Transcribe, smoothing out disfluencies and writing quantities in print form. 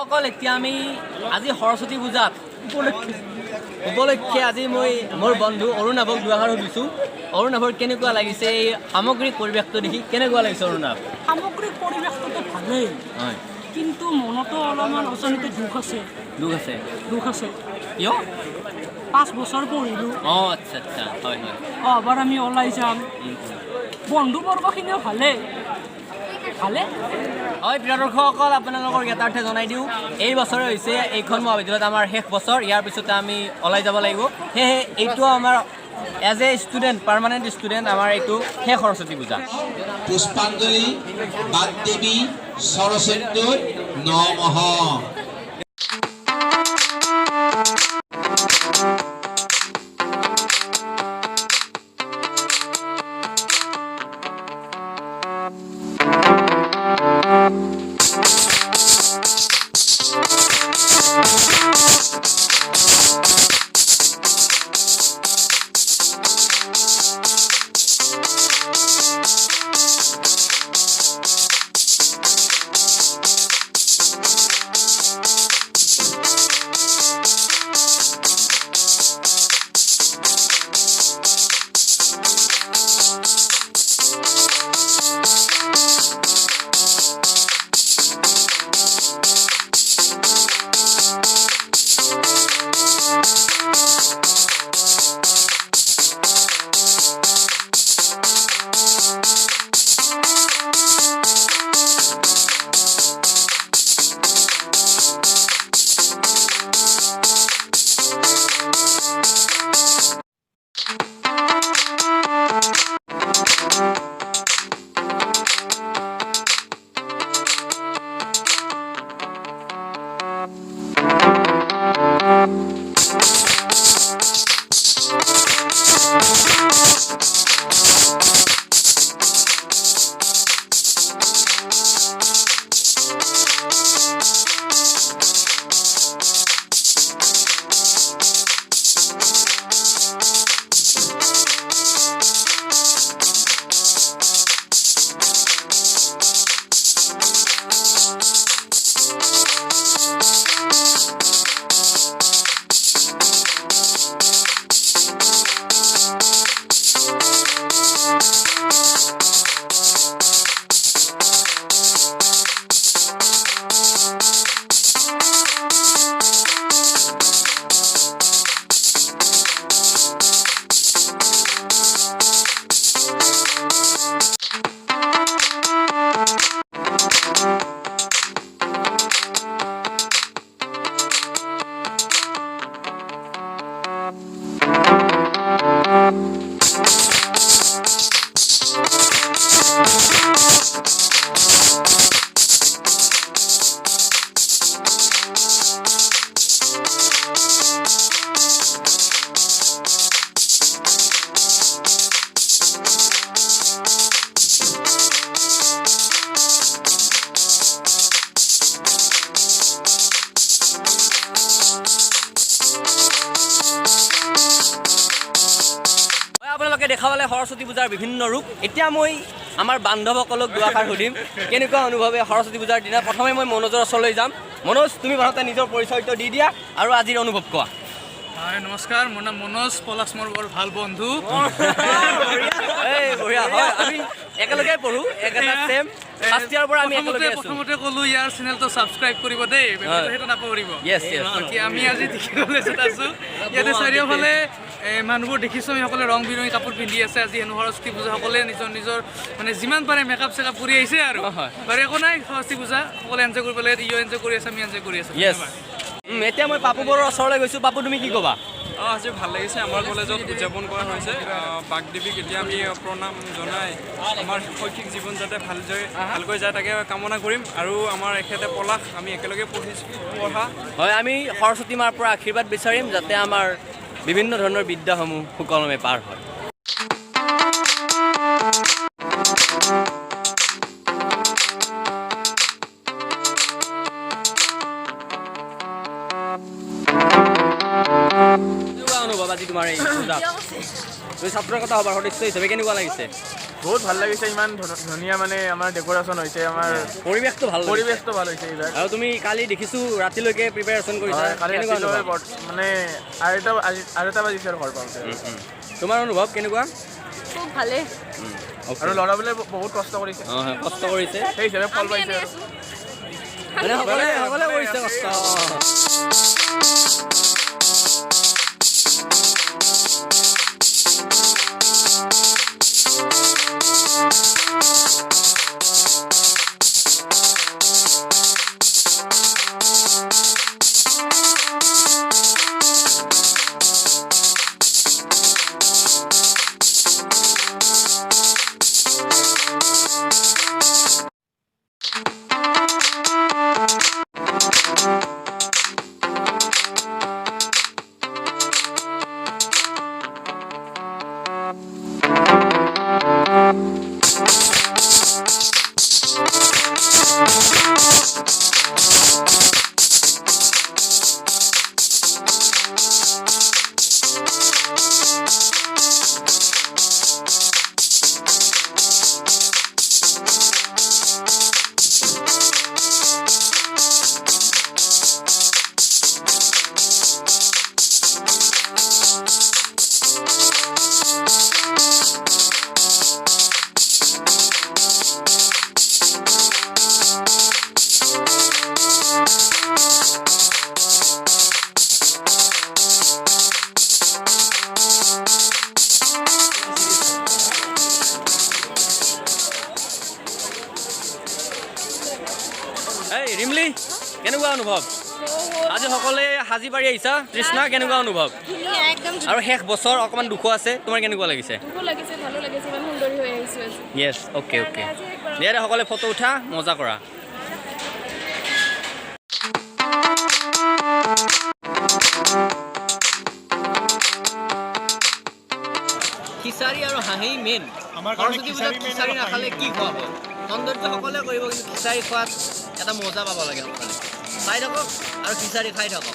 দৰ্শকসকল এতিয়া আমি আজি সৰস্বতী পূজাত উপলক্ষে আজি মই মোৰ বন্ধু অৰুণাভক দুআষাৰ সুধিছোঁ। অৰুণাভৰ কেনেকুৱা লাগিছে এই সামগ্ৰিক পৰিৱেশটো দেখি কেনেকুৱা লাগিছে অৰুণাভ? সামগ্ৰিক পৰিৱেশটোতো ভালেই, হয়, কিন্তু মনতো অলপমান অশান্তি দুখ আছে। দুখ আছে কিয়? 5 বছৰ পঢ়িলোঁ। আচ্ছা আচ্ছা, হয় হয়। এবাৰ আমি ওলাই যাম, বন্ধুবৰ্গখিনিও ভালে। হয়, প্ৰিয় দৰ্শকসকল, আপোনালোকৰ জ্ঞাতাৰ্থে জনাই দিওঁ, এই বছৰে হৈছে এইখন মহাবিদ্যালয়ত আমাৰ শেষ বছৰ। ইয়াৰ পিছতে আমি ওলাই যাব লাগিব। সেয়েহে এইটো আমাৰ as a student, permanent student, আমাৰ এইটো শেষ সৰস্বতী পূজা। পুষ্পাঞ্জলি বাগদেৱী সৰস্বতী নমঃ। আপোনালোকে দেখা পালে সৰস্বতী পূজাৰ বিভিন্ন ৰূপ। এতিয়া মই আমাৰ বান্ধৱসকলক দুআষাৰ সুধিম কেনেকুৱা অনুভৱে সৰস্বতী পূজাৰ দিনা। প্ৰথমে মই মনোজৰ ওচৰলৈ যাম। মনোজ, তুমি ভালতে নিজৰ পৰিচয়টো দি দিয়া আৰু আজিৰ অনুভৱ কোৱা। হয়, নমস্কাৰ, মোৰ নাম মনোজ পলাশ, মোৰ বৰ ভাল বন্ধু। বঢ়িয়া। হয়, আমি একেলগে পঢ়োঁ, একেটা ছেম ফাৰ্ষ্ট ইয়াৰৰ পৰা আমি একেলগে আছোঁ। প্ৰথমতে ক'লো ইয়াৰ চেনেলটো ছাবস্ক্ৰাইব কৰিব দেই, সেইটো নাপাহৰিব। বাকী আমি আজি দেখিবলৈ আছোঁ ইয়াতে চাৰিওফালে মানুহবোৰ দেখিছোঁ, আমি সকলোৱে ৰং বিৰঙী কাপোৰ পিন্ধি আছে। আজি হেনো সৰস্বতী পূজা, সকলোৱে নিজৰ নিজৰ মানে যিমান পাৰে মেকআপ চেকআপ কৰি আহিছে আৰু বাৰু একো নাই, সৰস্বতী পূজা সকলোৱে এনজয় কৰিব লাগে। ইও এনজয় কৰি আছে, আমি এনজয় কৰি আছোঁ। এতিয়া মই পাপু বৰৰ ওচৰলৈ গৈছোঁ। পাপু, তুমি কি ক'বা? আজি ভাল লাগিছে, আমাৰ কলেজত উদযাপন কৰা হৈছে বাগদেৱীক। এতিয়া আমি প্ৰণাম জনাই আমাৰ শৈক্ষিক জীৱন যাতে ভালকৈ যায় তাকে কামনা কৰিম। আৰু আমাৰ এখেতে পলাশ, আমি একেলগে পঢ়া। হয়, আমি সৰস্বতী মাৰ পৰা আশীৰ্বাদ বিচাৰিম যাতে আমাৰ বিভিন্ন ধৰণৰ বিদ্যাসমূহ সুকলমে পাৰ হয়। অনুভৱ আজি তোমাৰ এই পূজাত তুমি ছাত্ৰৰ কথা সদস্য হিচাপে কেনেকুৱা লাগিছে? বহুত ভাল লাগিছে, ইমান ধুনীয়া মানে আমাৰ ডেক'ৰেশ্যন হৈছে, আমাৰ পৰিৱেশটো ভাল পৰিৱেশটো ভাল হৈছে এইবাৰ। আৰু তুমি কালি দেখিছোঁ ৰাতিলৈকে প্ৰিপেৰেশ্যন কৰিছা, কালি ৰাতিলৈ মানে আৰু এটা বাজিছে আৰু ঘৰ পাওঁতে। তোমাৰ অনুভৱ কেনেকুৱা? খুব ভালে। আৰু ল'ৰাবোৰে বহুত কষ্ট কৰিছে, কষ্ট কৰিছে, সেই হিচাপে ফল পাইছে আৰু। মানে সকলোৱে কৰিছে কষ্ট। এই ৰিমলি, কেনেকুৱা অনুভৱ? আজি সকলোৱে সাজি পাৰি আহিছা। তৃষ্ণা, কেনেকুৱা অনুভৱ? আৰু শেষ বছৰ অকণমান দুখো আছে, তোমাৰ কেনেকুৱা লাগিছে? য়েছ, অ'কে অ'কে। দিয়া দে সকলোৱে ফটো উঠা, মজা কৰা। খিচাৰী আৰু হাঁহি মেইন। সৰস্বতী পূজাত খিচাৰী নাখালে কি খোৱাব? সৌন্দৰ্য সকলোৱে কৰিব, কিন্তু খিচাৰী খোৱাত এটা মজা পাব লাগে সকলোৱে। চাই থাকক আৰু খিচাৰী খাই থাকক।